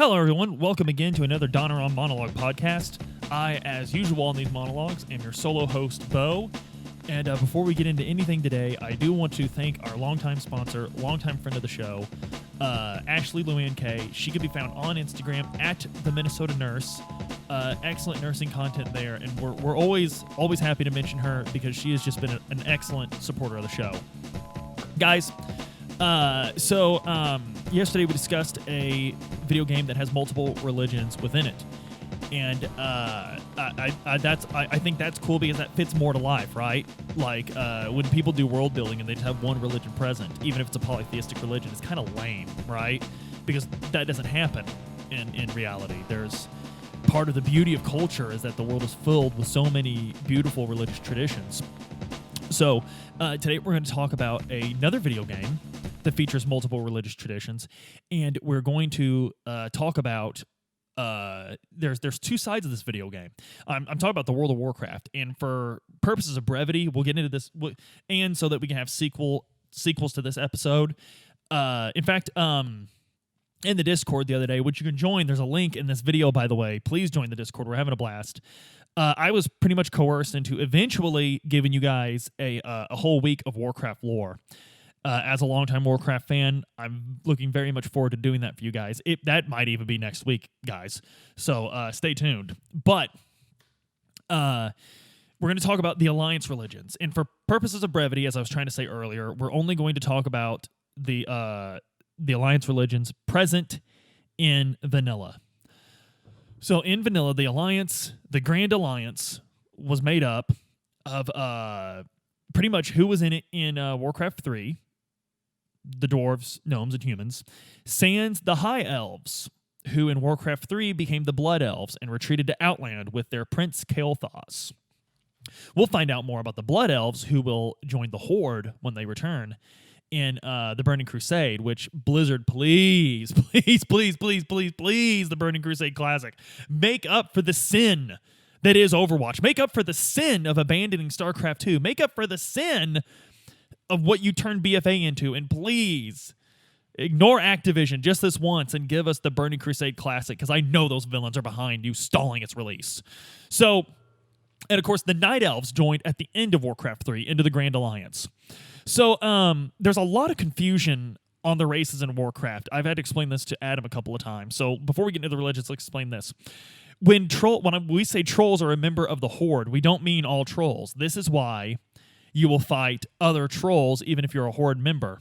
Hello, everyone. Welcome again to another Donner on Monologue podcast. I, as usual on these monologues, am your solo host, Beau. And before we get into anything today, I do want to thank our longtime sponsor, longtime friend of the show, Ashley Luann K. She can be found on Instagram at the Minnesota Nurse. Excellent nursing content there, and we're always happy to mention her because she has just been an excellent supporter of the show. Guys, yesterday we discussed a video game that has multiple religions within it, and I think that's cool because that fits more to life, right? Like when people do world building and they just have one religion present, even if it's a polytheistic religion, it's kind of lame, right? Because that doesn't happen in reality. There's part of the beauty of culture is that the world is filled with so many beautiful religious traditions. So today we're going to talk about another video game that features multiple religious traditions, and we're going to talk about there's two sides of this video game. I'm talking about the World of Warcraft, and for purposes of brevity, we'll get into this, and so that we can have sequels to this episode. In fact, in the Discord the other day, which you can join, there's a link in this video, by the way. Please join the Discord. We're having a blast. I was pretty much coerced into eventually giving you guys a whole week of Warcraft lore. As a longtime Warcraft fan, I'm looking very much forward to doing that for you guys. That might even be next week, guys. So stay tuned. But we're going to talk about the Alliance religions. And for purposes of brevity, as I was trying to say earlier, we're only going to talk about the Alliance religions present in vanilla. So in vanilla, the Grand Alliance, was made up of pretty much who was in it in Warcraft 3, the Dwarves, Gnomes, and Humans, sans the High Elves, who in Warcraft 3 became the Blood Elves and retreated to Outland with their Prince Kael'thas. We'll find out more about the Blood Elves, who will join the Horde when they return in the Burning Crusade, which Blizzard, please, the Burning Crusade Classic, make up for the sin that is Overwatch. Make up for the sin of abandoning StarCraft 2. Make up for the sin of what you turned BFA into, and please ignore Activision just this once and give us the Burning Crusade Classic, because I know those villains are behind you stalling its release. So, and of course, the Night Elves joined at the end of Warcraft 3 into the Grand Alliance. So there's a lot of confusion on the races in Warcraft. I've had to explain this to Adam a couple of times. So before we get into the religions, let's explain this. When we say trolls are a member of the Horde, we don't mean all trolls. This is why you will fight other trolls even if you're a Horde member.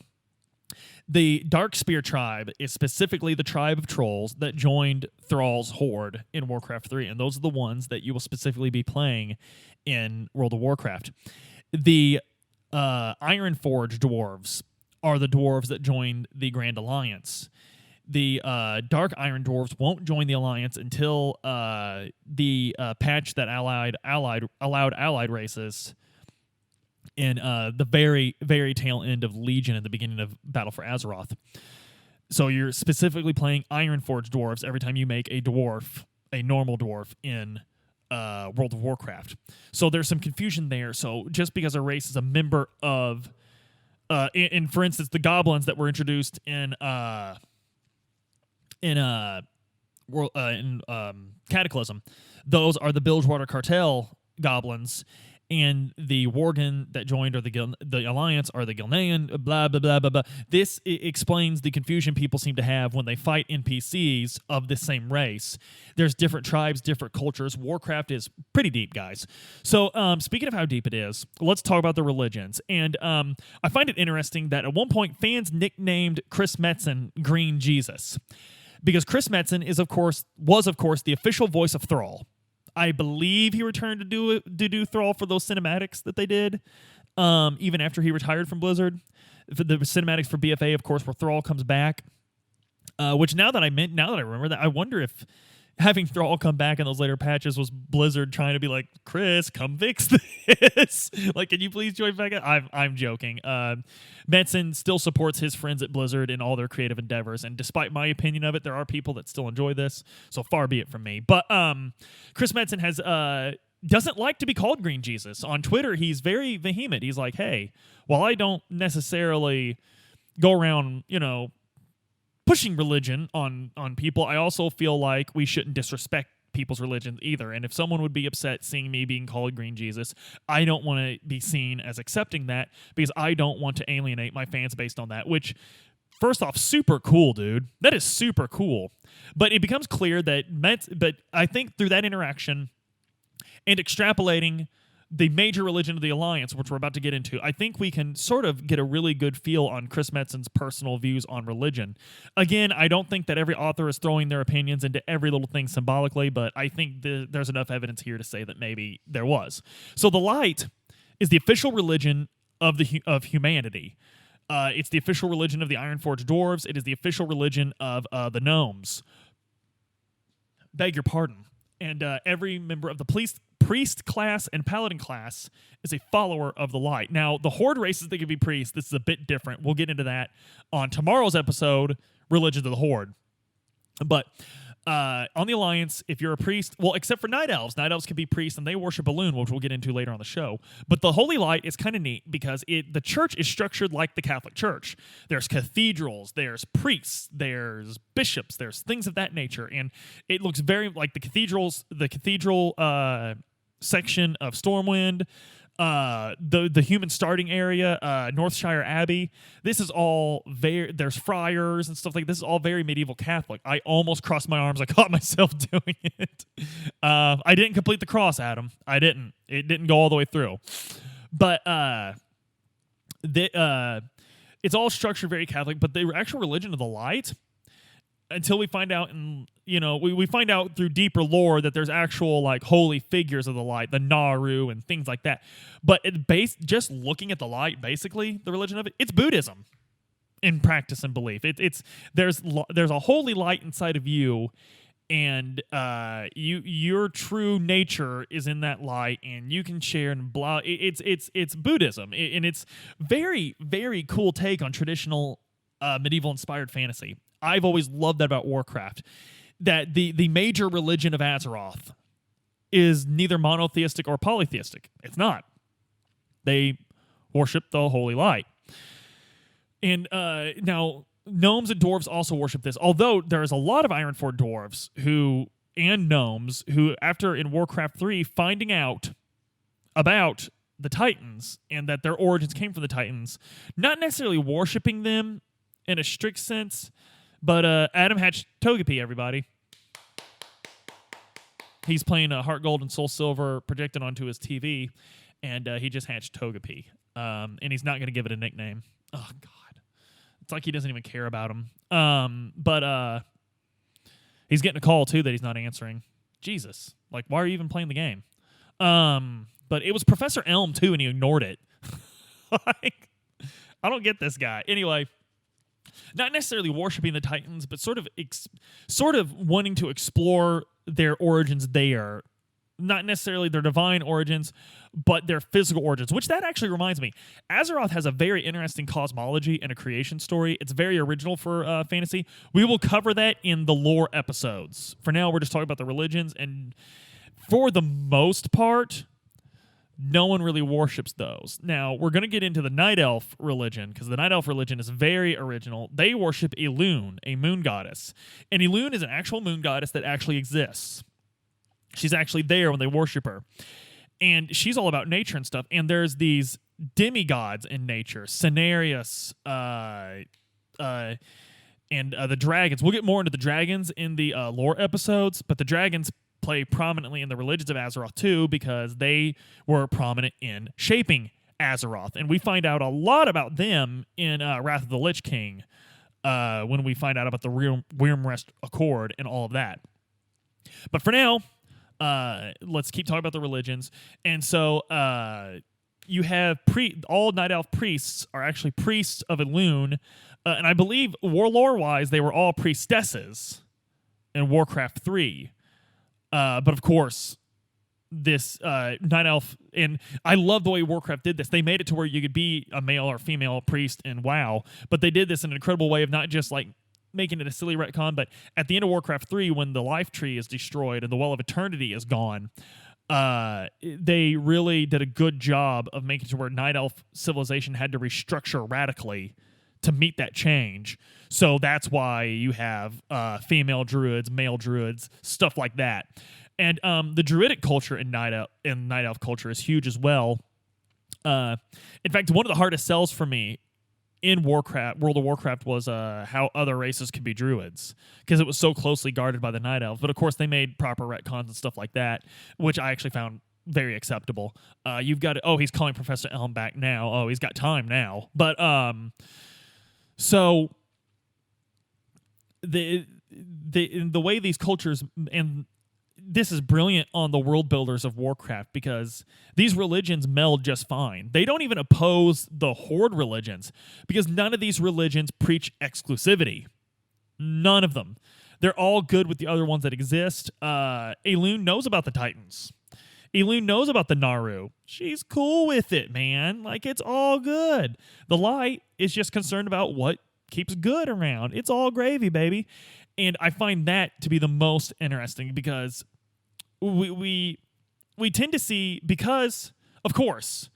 The Darkspear tribe is specifically the tribe of trolls that joined Thrall's Horde in Warcraft 3, and those are the ones that you will specifically be playing in World of Warcraft. The Ironforge Dwarves are the dwarves that joined the Grand Alliance. The Dark Iron Dwarves won't join the Alliance until the patch that allowed allied races in the very, very tail end of Legion at the beginning of Battle for Azeroth. So you're specifically playing Ironforge Dwarves every time you make a normal dwarf in World of Warcraft. So there's some confusion there. So just because a race is a member of, for instance, the goblins that were introduced in Cataclysm, those are the Bilgewater Cartel goblins, and the Worgen that joined or the Alliance are the Gilnean, blah, blah, blah, blah, blah. This explains the confusion people seem to have when they fight NPCs of the same race. There's different tribes, different cultures. Warcraft is pretty deep, guys. So speaking of how deep it is, let's talk about the religions. And I find it interesting that at one point fans nicknamed Chris Metzen Green Jesus, because Chris Metzen was of course the official voice of Thrall. I believe he returned to do Thrall for those cinematics that they did, even after he retired from Blizzard. The cinematics for BFA, of course, where Thrall comes back. Which now that I remember that, I wonder if having Thrall come back in those later patches was Blizzard trying to be like, Chris, come fix this. Like, can you please join back? I'm joking. Metzen still supports his friends at Blizzard in all their creative endeavors, and despite my opinion of it, there are people that still enjoy this, so far be it from me. But Chris Metzen doesn't like to be called Green Jesus. On Twitter, he's very vehement. He's like, hey, while I don't necessarily go around, pushing religion on people, I also feel like we shouldn't disrespect people's religions either. And if someone would be upset seeing me being called Green Jesus, I don't want to be seen as accepting that, because I don't want to alienate my fans based on that, which, first off, super cool, dude. That is super cool. But it becomes clear that but I think through that interaction and extrapolating the major religion of the Alliance, which we're about to get into, I think we can sort of get a really good feel on Chris Metzen's personal views on religion. Again, I don't think that every author is throwing their opinions into every little thing symbolically, but I think there's enough evidence here to say that maybe there was. So the light is the official religion of humanity. It's the official religion of the Ironforged Dwarves. It is the official religion of the Gnomes. Beg your pardon. And every member of the priest class and paladin class is a follower of the light. Now, the horde races that can be priests, this is a bit different. We'll get into that on tomorrow's episode, Religions of the Horde. But on the Alliance, if you're a priest, well, except for night elves can be priests, and they worship a loon, which we'll get into later on the show. But the Holy Light is kind of neat because the church is structured like the Catholic Church. There's cathedrals, there's priests, there's bishops, there's things of that nature, and it looks very like the cathedral section of Stormwind, the human starting area, Northshire Abbey. This is all there's friars and stuff like this. Is all very medieval Catholic. I almost crossed my arms. I caught myself doing it. I didn't complete the cross, Adam. I didn't. It didn't go all the way through. But it's all structured very Catholic. But the actual religion of the light, until we find out, we find out through deeper lore that there's actual like holy figures of the light, the Naru and things like that. But just looking at the light, basically the religion of it, it's Buddhism in practice and belief. There's a holy light inside of you, and your true nature is in that light, and you can share and blah. It's Buddhism, and it's very, very cool take on traditional medieval inspired fantasy. I've always loved that about Warcraft, that the major religion of Azeroth is neither monotheistic or polytheistic. It's not. They worship the holy light. And now, gnomes and dwarves also worship this, although there's a lot of Ironforged dwarves and gnomes who, after in Warcraft 3, finding out about the Titans and that their origins came from the Titans, not necessarily worshiping them in a strict sense, but Adam hatched Togepi, everybody. He's playing Heart Gold and Soul Silver projected onto his TV, and he just hatched Togepi. And he's not going to give it a nickname. Oh, God. It's like he doesn't even care about him. But he's getting a call, too, that he's not answering. Jesus. Like, why are you even playing the game? But it was Professor Elm, too, and he ignored it. Like, I don't get this guy. Anyway, not necessarily worshiping the Titans, but sort of wanting to explore their origins there. Not necessarily their divine origins, but their physical origins, which that actually reminds me. Azeroth has a very interesting cosmology and a creation story. It's very original for fantasy. We will cover that in the lore episodes. For now, we're just talking about the religions, and for the most part, no one really worships those. Now, we're going to get into the Night Elf religion, because the Night Elf religion is very original. They worship Elune, a moon goddess. And Elune is an actual moon goddess that actually exists. She's actually there when they worship her. And she's all about nature and stuff. And there's these demigods in nature, Cenarius, and the dragons. We'll get more into the dragons in the lore episodes, but the dragons play prominently in the religions of Azeroth too, because they were prominent in shaping Azeroth. And we find out a lot about them in Wrath of the Lich King, when we find out about the Wyrmrest Accord and all of that. But for now, let's keep talking about the religions. And so you have all Night Elf priests are actually priests of Elune, and I believe lore-wise they were all priestesses in Warcraft 3. But of course, this Night Elf, and I love the way Warcraft did this. They made it to where you could be a male or female priest in WoW, but they did this in an incredible way of not just like making it a silly retcon, but at the end of Warcraft 3, when the life tree is destroyed and the Well of Eternity is gone, they really did a good job of making it to where Night Elf civilization had to restructure radically to meet that change. So that's why you have female druids, male druids, stuff like that. And the druidic culture in Night Elf culture is huge as well. In fact, one of the hardest sells for me in World of Warcraft was how other races could be druids, because it was so closely guarded by the Night Elves. But of course, they made proper retcons and stuff like that, which I actually found very acceptable. You've got he's calling Professor Elm back now. Oh, he's got time now. But so the way these cultures, and this is brilliant on the world builders of Warcraft, because these religions meld just fine. They don't even oppose the Horde religions, because none of these religions preach exclusivity. None of them. They're all good with the other ones that exist. Elune knows about the Titans. Elune knows about the Naru. She's cool with it, man. Like, it's all good. The Light is just concerned about what keeps good around. It's all gravy, baby. And I find that to be the most interesting, because we tend to see, because, of course,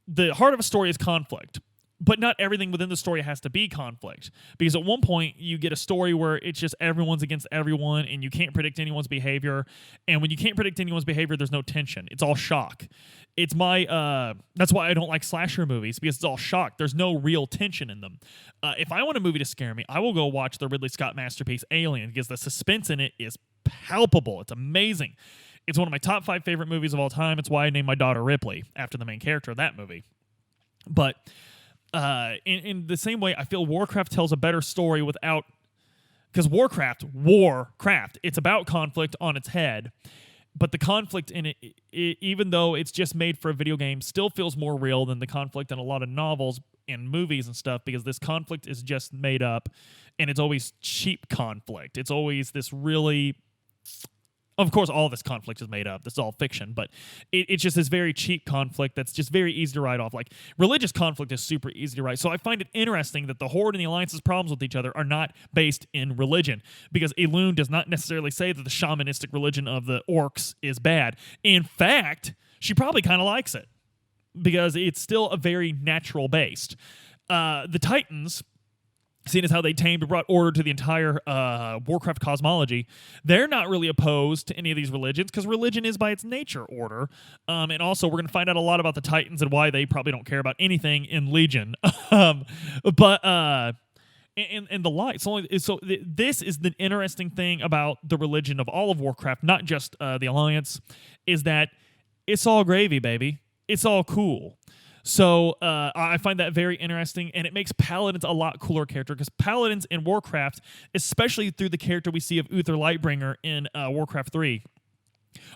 the heart of a story is conflict, but not everything within the story has to be conflict. Because at one point, you get a story where it's just everyone's against everyone, and you can't predict anyone's behavior. And when you can't predict anyone's behavior, there's no tension. It's all shock. It's that's why I don't like slasher movies, because it's all shock. There's no real tension in them. If I want a movie to scare me, I will go watch the Ridley Scott masterpiece Alien, because the suspense in it is palpable. It's amazing. It's one of my top 5 favorite movies of all time. It's why I named my daughter Ripley, after the main character of that movie. But in the same way, I feel Warcraft tells a better story without... Because Warcraft, it's about conflict on its head. But the conflict in it, even though it's just made for a video game, still feels more real than the conflict in a lot of novels and movies and stuff, because this conflict is just made up, and it's always cheap conflict. It's always this really... Of course, all this conflict is made up. This is all fiction, but it's just this very cheap conflict that's just very easy to write off. Like, religious conflict is super easy to write. So I find it interesting that the Horde and the Alliance's problems with each other are not based in religion, because Elune does not necessarily say that the shamanistic religion of the orcs is bad. In fact, she probably kind of likes it, because it's still a very natural based. The Titans, seeing as how they tamed and brought order to the entire Warcraft cosmology, they're not really opposed to any of these religions, because religion is by its nature order. And also, we're going to find out a lot about the Titans and why they probably don't care about anything in Legion. But the Light. So this is the interesting thing about the religion of all of Warcraft, not just the Alliance, is that it's all gravy, baby. It's all cool. So I find that very interesting, and it makes Paladins a lot cooler character, because Paladins in Warcraft, especially through the character we see of Uther Lightbringer in Warcraft 3,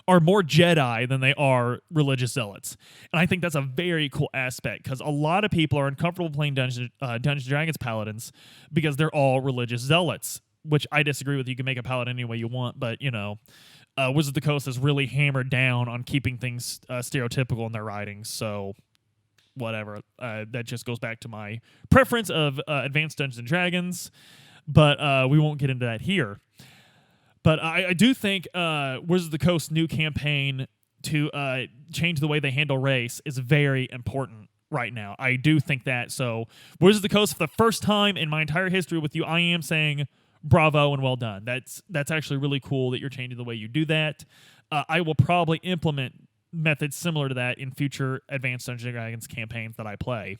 are more Jedi than they are religious zealots. And I think that's a very cool aspect, because a lot of people are uncomfortable playing Dungeons & Dragons Paladins because they're all religious zealots, which I disagree with. You can make a Paladin any way you want, but, you know, Wizards of the Coast is really hammered down on keeping things stereotypical in their writings, so... whatever. That just goes back to my preference of Advanced Dungeons & Dragons, but we won't get into that here. But I do think Wizards of the Coast's new campaign to change the way they handle race is very important right now. I do think that. So Wizards of the Coast, for the first time in my entire history with you, I am saying bravo and well done. That's actually really cool that you're changing the way you do that. I will probably implement methods similar to that in future Advanced Dungeons & Dragons campaigns that I play.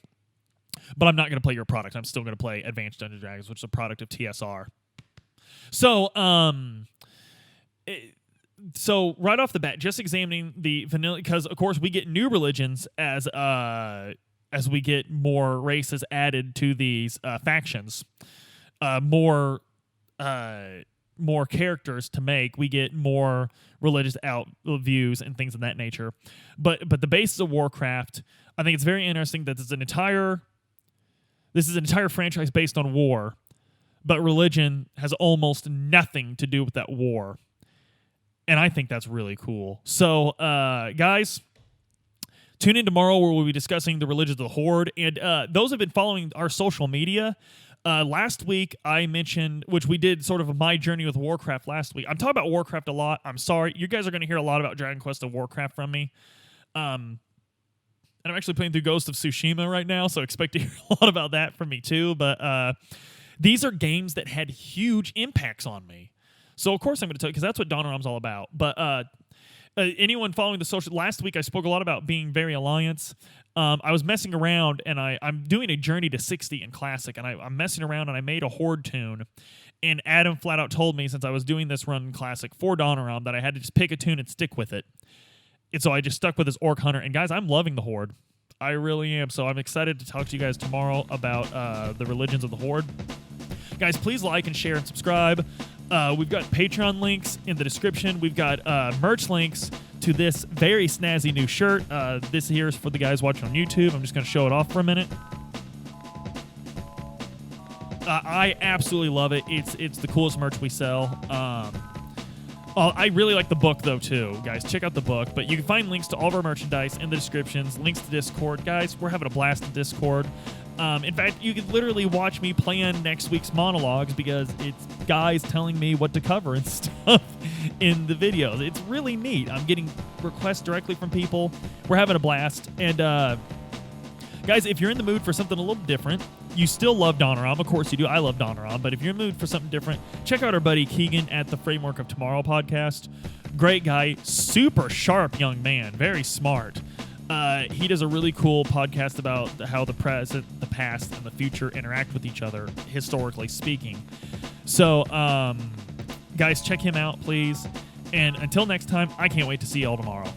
But I'm not going to play your product. I'm still going to play Advanced Dungeons & Dragons, which is a product of TSR. So, so right off the bat, just examining the vanilla, because of course we get new religions as we get more races added to these factions, more characters to make. We get more religious views and things of that nature. But the basis of Warcraft, I think it's very interesting that this is an entire franchise based on war, but religion has almost nothing to do with that war. And I think that's really cool. So, guys, tune in tomorrow where we'll be discussing the religions of the Horde. And those have been following our social media. Last week, I mentioned, which we did sort of my journey with Warcraft last week. I'm talking about Warcraft a lot. I'm sorry. You guys are going to hear a lot about Dragon Quest and Warcraft from me. And And I'm actually playing through Ghost of Tsushima right now, so expect to hear a lot about that from me too. But these are games that had huge impacts on me. So, of course, I'm going to tell you, because that's what Donnerom's all about. But anyone following the social... Last week, I spoke a lot about being very Alliance. I was messing around, and I'm doing a journey to 60 in Classic, and I'm messing around, and I made a Horde tune. And Adam flat out told me, since I was doing this run in Classic for Donnerom, that I had to just pick a tune and stick with it. And so I just stuck with this Orc Hunter. And, guys, I'm loving the Horde. I really am. So I'm excited to talk to you guys tomorrow about the religions of the Horde. Guys, please like and share and subscribe. We've got Patreon links in the description. We've got merch links to this very snazzy new shirt. This here is for the guys watching on YouTube. I'm just going to show it off for a minute. I absolutely love it. It's the coolest merch we sell. I really like the book, though, too. Guys, check out the book. But you can find links to all of our merchandise in the descriptions, links to Discord. Guys, we're having a blast in Discord. In fact, you can literally watch me plan next week's monologues because it's guys telling me what to cover and stuff in the videos. It's really neat. I'm getting requests directly from people. We're having a blast. And, guys, if you're in the mood for something a little different, you still love Donnerom. Of course you do. I love Donnerom. But if you're in the mood for something different, check out our buddy Keegan at the Framework of Tomorrow podcast. Great guy. Super sharp young man. Very smart. He does a really cool podcast about how the present, the past, and the future interact with each other, historically speaking. So, guys, check him out, please. And until next time, I can't wait to see you all tomorrow.